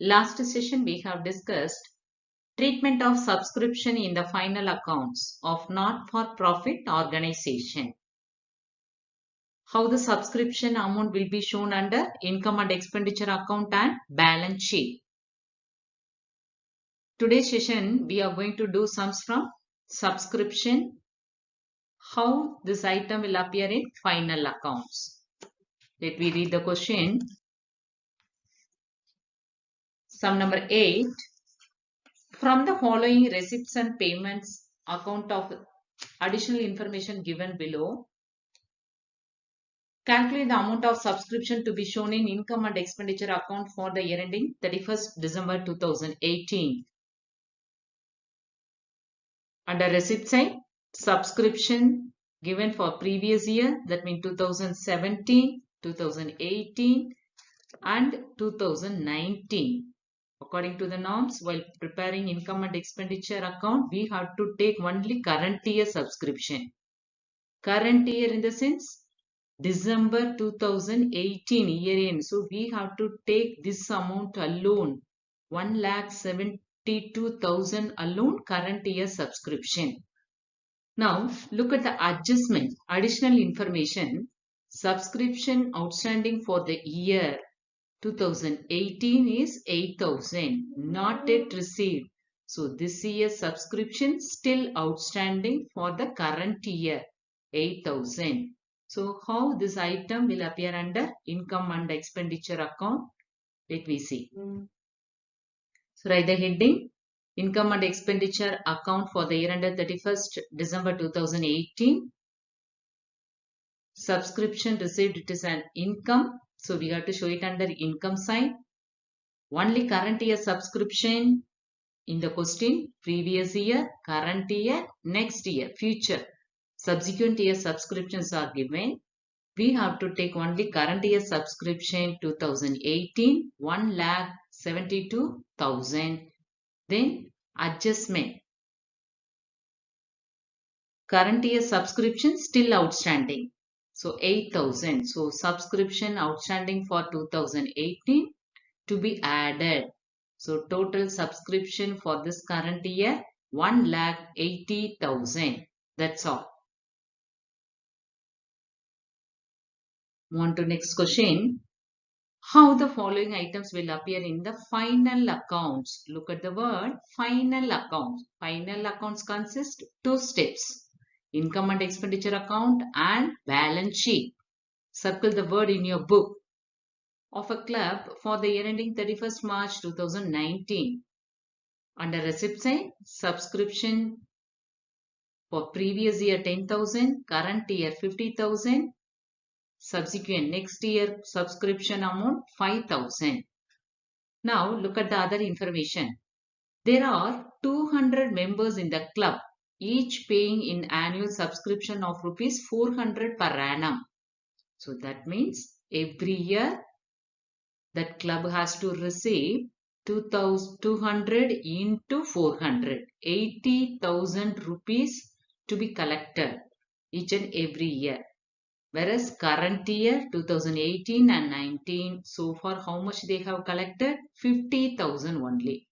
Last session we have discussed treatment of subscription in the final accounts of not-for-profit organization. How the subscription amount will be shown under income and expenditure account and balance sheet. Today's session we are going to do sums from subscription, how this item will appear in final accounts. Let me read the question. Sum number 8. From the following receipts and payments account of additional information given below, calculate the amount of subscription to be shown in income and expenditure account for the year ending 31st December 2018. Under receipt side, subscription given for previous year, that means 2017, 2018 and 2019. According to the norms, while preparing income and expenditure account, we have to take only current year subscription. Current year in the sense, December 2018 year end. So we have to take this amount alone, 1,72,000 alone current year subscription. Now look at the adjustment, additional information. Subscription outstanding for the year 2018 is 8,000, not yet received. So this year's subscription still outstanding for the current year, 8,000. So how this item will appear under income and expenditure account? Let me see. So write the heading, income and expenditure account for the year ended 31st December 2018. Subscription received, it is an income. So we have to show it under income side. Only current year subscription in the question, previous year, current year, next year, future. Subsequent year subscriptions are given. We have to take only current year subscription 2018, 1,72,000. Then adjustment. Current year subscription still outstanding. So 8,000. So subscription outstanding for 2018 to be added. So total subscription for this current year 1,80,000. That's all. Move on to next question. How the following items will appear in the final accounts? Look at the word final accounts. Final accounts consist 2 steps. Income and expenditure account and balance sheet. Circle the word in your book. Of a club for the year ending 31st March 2019. Under receipt side, subscription for previous year 10,000, current year 50,000, subsequent next year subscription amount 5,000. Now look at the other information. There are 200 members in the club, each paying in annual subscription of rupees 400 per annum. So that means every year that club has to receive 200 into 400, 80,000 rupees to be collected each and every year. Whereas current year 2018 and 19, so far how much they have collected? 50,000 only.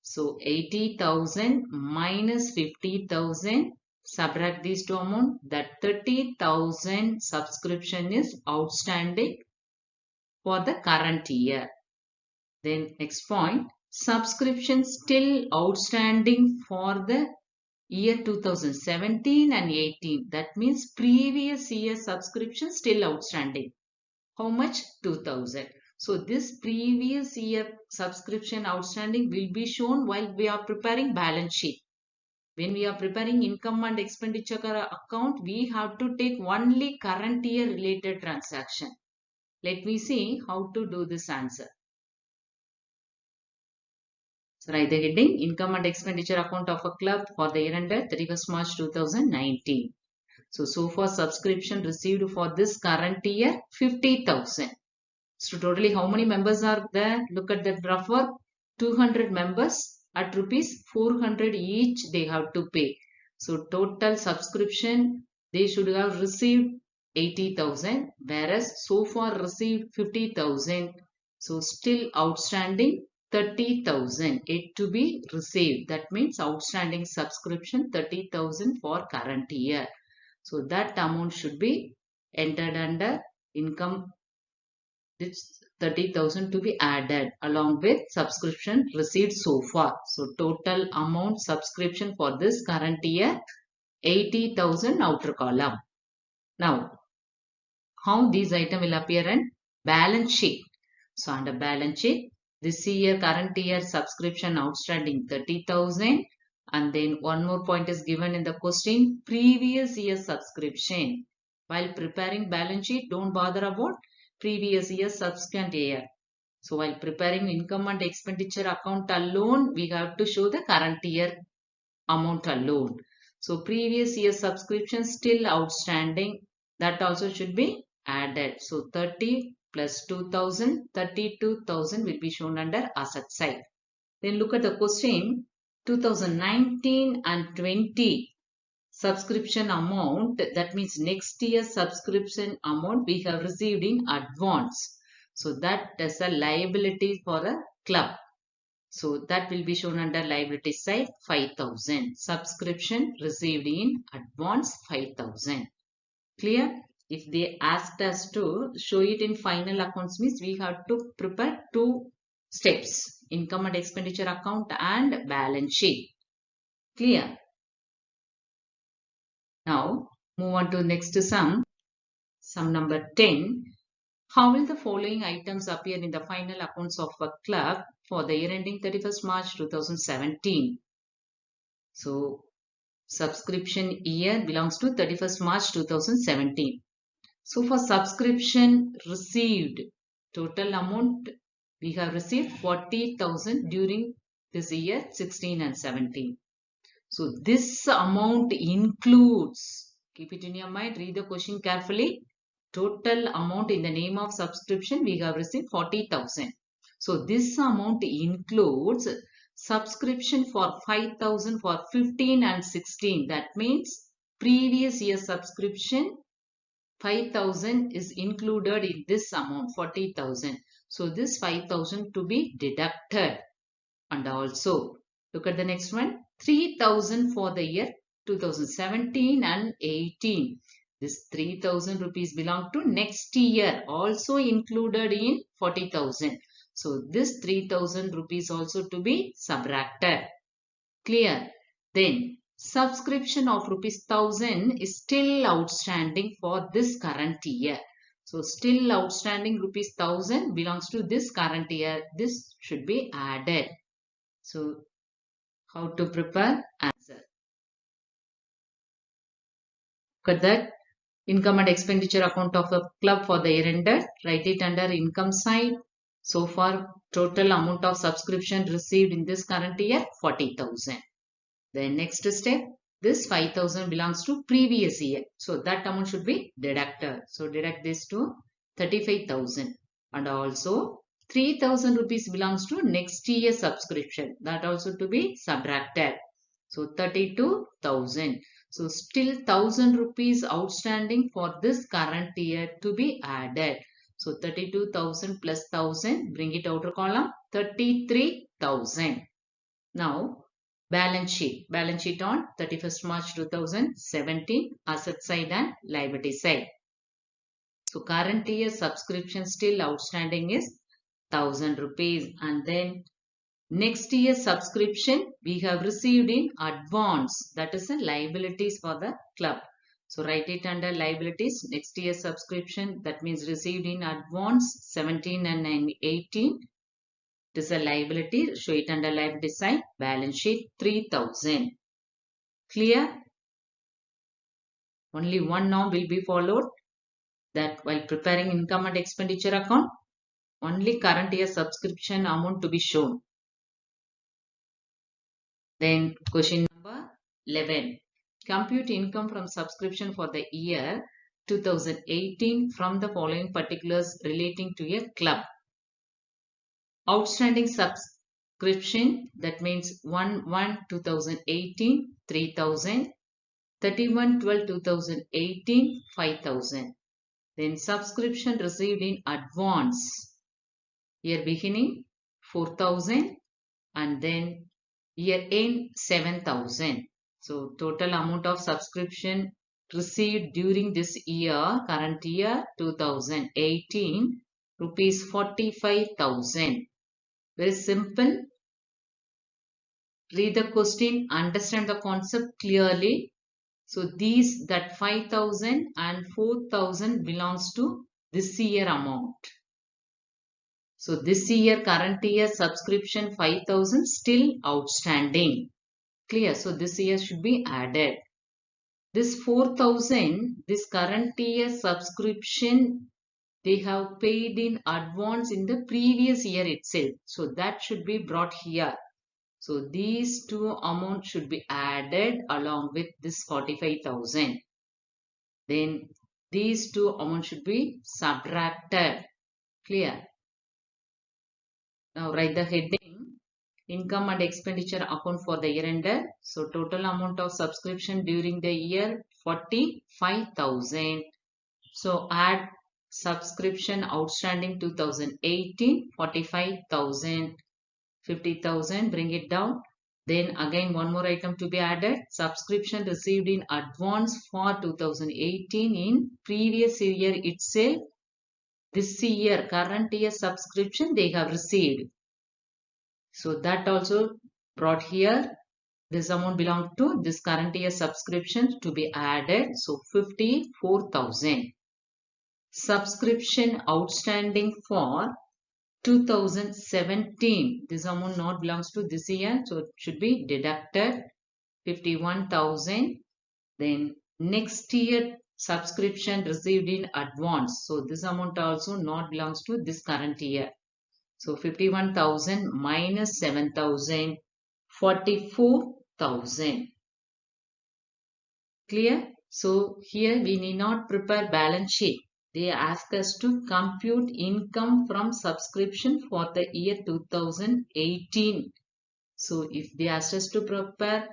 So 80,000 minus 50,000, subtract these two amounts, that 30,000 subscription is outstanding for the current year. Then next point, subscription still outstanding for the year 2017 and 18. That means previous year subscription still outstanding. How much? 2,000. So this previous year subscription outstanding will be shown while we are preparing balance sheet. When we are preparing income and expenditure account, we have to take only current year related transaction. Let me see how to do this answer. So write the heading, income and expenditure account of a club for the year ended 31st March 2019. So far subscription received for this current year 50,000. So totally how many members are there? Look at the rough work. 200 members at rupees 400 each they have to pay. So total subscription they should have received 80,000, whereas so far received 50,000. So still outstanding 30,000 yet to be received. That means outstanding subscription 30,000 for current year. So that amount should be entered under income. This 30,000 to be added along with subscription received so far. So total amount subscription for this current year 80,000 outer column. Now, how these item will appear in balance sheet? So under balance sheet, this year current year subscription outstanding 30,000, and then one more point is given in the question, previous year subscription. While preparing balance sheet, don't bother about previous year subsequent year. So while preparing income and expenditure account alone, we have to show the current year amount alone. So previous year subscription still outstanding, that also should be added. So 30 plus 2,000, 32,000 will be shown under asset side. Then look at the question, 2019 and 20 subscription amount, that means next year's subscription amount we have received in advance. So that is a liability for a club. So that will be shown under liability side 5,000. Subscription received in advance 5,000. Clear? If they asked us to show it in final accounts means we have to prepare two steps. Income and expenditure account and balance sheet. Clear? Now move on to next sum. Sum number 10. How will the following items appear in the final accounts of a club for the year ending 31st March 2017? So subscription year belongs to 31st March 2017. So for subscription received, total amount we have received 40,000 during this year 16 and 17. So this amount includes, keep it in your mind, read the question carefully. Total amount in the name of subscription we have received 40,000. So this amount includes subscription for 5,000 for 15 and 16. That means previous year subscription 5,000 is included in this amount 40,000. So this 5,000 to be deducted. And also look at the next one, 3,000 for the year 2017 and 18. This 3,000 rupees belong to next year, also included in 40,000. So this 3,000 rupees also to be subtracted. Clear? Then subscription of rupees 1,000 is still outstanding for this current year. So still outstanding rupees 1,000 belongs to this current year. This should be added. So how to prepare answer? Look at that. Income and expenditure account of a club for the year ended. Write it under income side. So far total amount of subscription received in this current year 40,000. Then next step, this 5,000 belongs to previous year. So that amount should be deducted. So deduct this to 35,000. And also 3,000 rupees belongs to next year subscription. That also to be subtracted. So 32,000. So still 1,000 rupees outstanding for this current year to be added. So 32,000 plus 1,000, bring it outer column, 33,000. Now balance sheet. Balance sheet on 31st March 2017, asset side and liability side. So current year subscription still outstanding is 1,000 rupees, and then next year subscription we have received in advance. That is the liabilities for the club. So write it under liabilities. Next year subscription, that means received in advance 17 and 18. It is a liability. Show it under liability side. Balance sheet 3,000. Clear? Only one norm will be followed. That while preparing income and expenditure account, only current year subscription amount to be shown. Then question number 11. Compute income from subscription for the year 2018 from the following particulars relating to a club. Outstanding subscription, that means 1/1/2018 3,000, 31/12/2018 5,000. Then subscription received in advance, year beginning 4,000 and then year end 7,000. So total amount of subscription received during this year, current year 2018, rupees 45,000. Very simple. Read the question, understand the concept clearly. So that 5,000 and 4,000 belongs to this year amount. So this year, current year subscription 5,000 still outstanding. Clear? So this year should be added. This 4,000, this current year subscription, they have paid in advance in the previous year itself. So that should be brought here. So these two amounts should be added along with this 45,000. Then these two amounts should be subtracted. Clear? Now write the heading, income and expenditure account for the year ended. So total amount of subscription during the year 45,000. So add subscription outstanding 2018 45,000, 50,000, bring it down. Then again one more item to be added, subscription received in advance for 2018 in previous year itself. This year, current year subscription they have received. So that also brought here. This amount belongs to this current year subscription to be added. So 54,000. Subscription outstanding for 2017. This amount not belongs to this year. So it should be deducted. 51,000. Then next year subscription received in advance. So this amount also not belongs to this current year. So 51,000 minus 7,000, 44,000. Clear? So here we need not prepare balance sheet. They ask us to compute income from subscription for the year 2018. So if they ask us to prepare,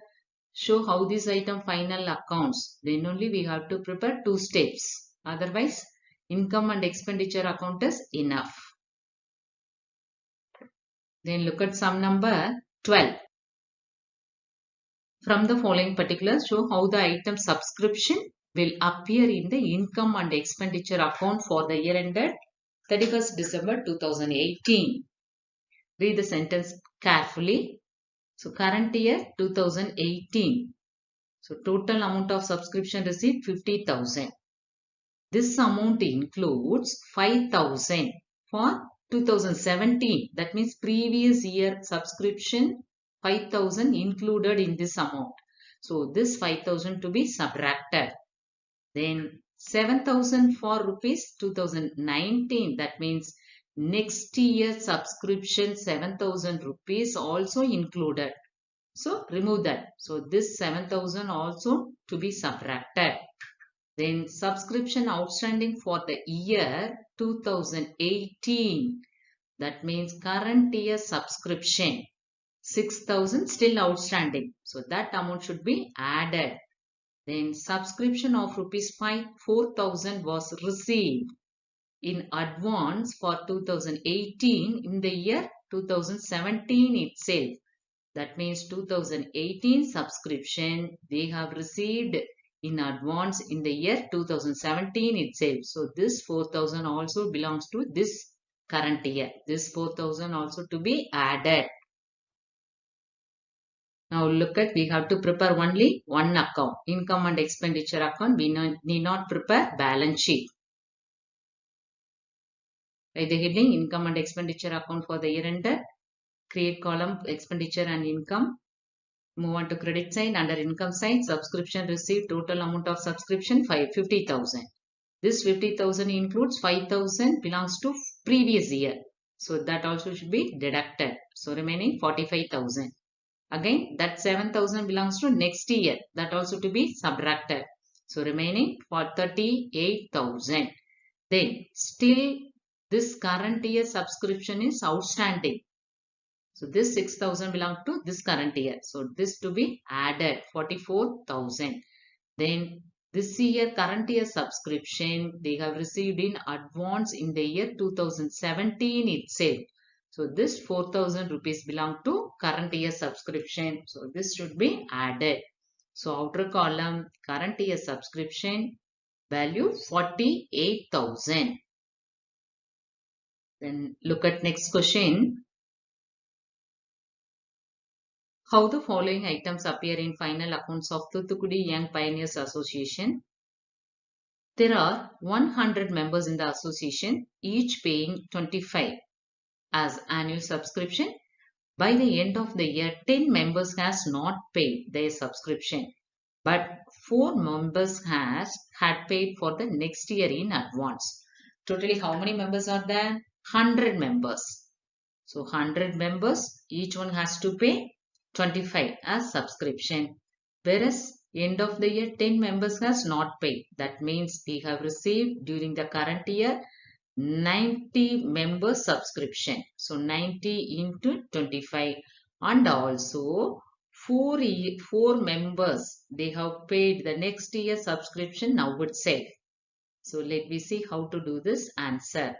show how this item final accounts, then only we have to prepare 2 steps. Otherwise, income and expenditure account is enough. Then look at sum number 12. From the following particulars, show how the item subscription will appear in the income and expenditure account for the year ended 31st December 2018. Read the sentence carefully. So current year 2018. So total amount of subscription received 50,000. This amount includes 5,000 for 2017. That means previous year subscription 5,000 included in this amount. So this 5,000 to be subtracted. Then 7,000 for rupees 2019. That means next year subscription 7,000 rupees also included. So remove that. So this 7,000 also to be subtracted. Then subscription outstanding for the year 2018. That means current year subscription 6,000 still outstanding. So that amount should be added. Then subscription of rupees 4,000 was received in advance for 2018 in the year 2017 itself. That means 2018 subscription they have received in advance in the year 2017 itself. So this 4,000 also belongs to this current year. This 4,000 also to be added. Now look at, we have to prepare only one account. Income and expenditure account. We need not prepare balance sheet. Write the heading, income and expenditure account for the year ended. Create column expenditure and income. Move on to credit side. Under income side, subscription received, total amount of subscription 50,000. This 50,000 includes 5,000 belongs to previous year. So that also should be deducted. So remaining 45,000. Again that 7,000 belongs to next year. That also to be subtracted. So remaining for 38,000. Then still this current year subscription is outstanding. So this 6,000 belongs to this current year. So this to be added 44,000. Then this year current year subscription they have received in advance in the year 2017 itself. So this 4,000 rupees belong to current year subscription. So this should be added. So outer column current year subscription value 48,000. Then look at next question. How the following items appear in final accounts of Thoothukudi Young Pioneers Association? There are 100 members in the association, each paying 25 as annual subscription. By the end of the year, 10 members has not paid their subscription, but 4 members had paid for the next year in advance. Totally, how many members are there? 100 members. So 100 members, each one has to pay 25 as subscription. Whereas end of the year 10 members has not paid. That means we have received during the current year 90 member subscription. So 90 into 25, and also 4 members they have paid the next year subscription now itself. So let me see how to do this answer.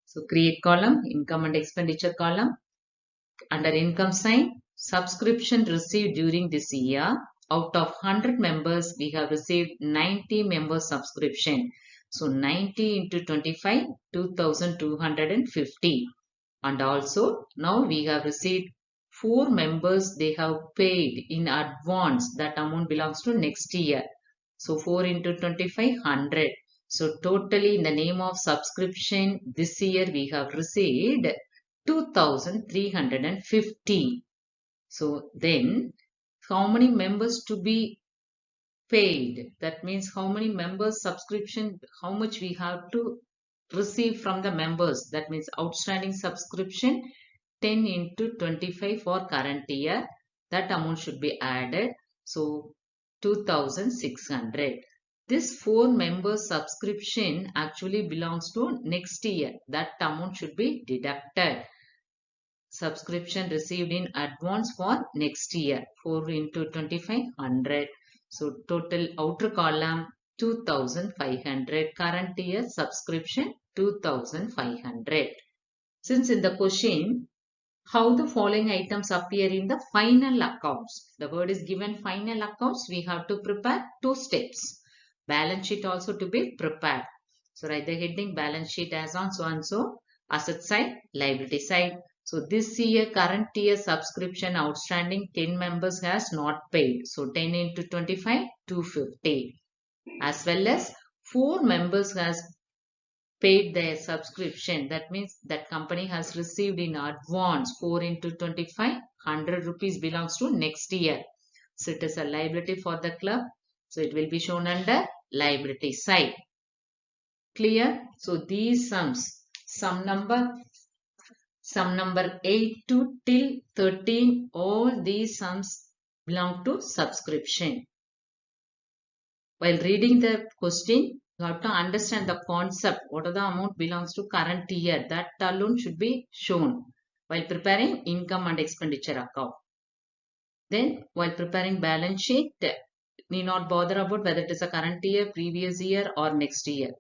So create column, income and expenditure column. Under income sign, subscription received during this year. Out of 100 members, we have received 90 member subscription. So 90 into 25, 2,250. And also now we have received 4 members, they have paid in advance. That amount belongs to next year. So 4 into 25, 100. So totally in the name of subscription this year we have received 2,350. So then how many members to be paid? That means how many members subscription, how much we have to receive from the members. That means outstanding subscription 10 into 25 for current year. That amount should be added. So 2,600. This 4 members subscription actually belongs to next year. That amount should be deducted. Subscription received in advance for next year. 4 into 2500. So total outer column 2,500. Current year subscription 2,500. Since in the question, how the following items appear in the final accounts. The word is given final accounts. We have to prepare 2 steps. Balance sheet also to be prepared. So write the heading balance sheet as on so and so. Asset side, liability side. So this year, current year subscription outstanding 10 members has not paid. So 10 into 25, 250. As well as 4 members has paid their subscription. That means that company has received in advance 4 into 25, 100 rupees belongs to next year. So it is a liability for the club. So it will be shown under liability side. Clear? So these sums, sum number 8 to till 13, all these sums belong to subscription. While reading the question, you have to understand the concept. What are the amount belongs to current year? That alone should be shown while preparing income and expenditure account. Then while preparing balance sheet, need not bother about whether it is a current year, previous year or next year.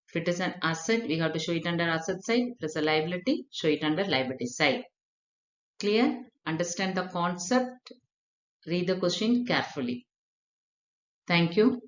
If it is an asset, we have to show it under asset side. If it is a liability, show it under liability side. Clear? Understand the concept. Read the question carefully. Thank you.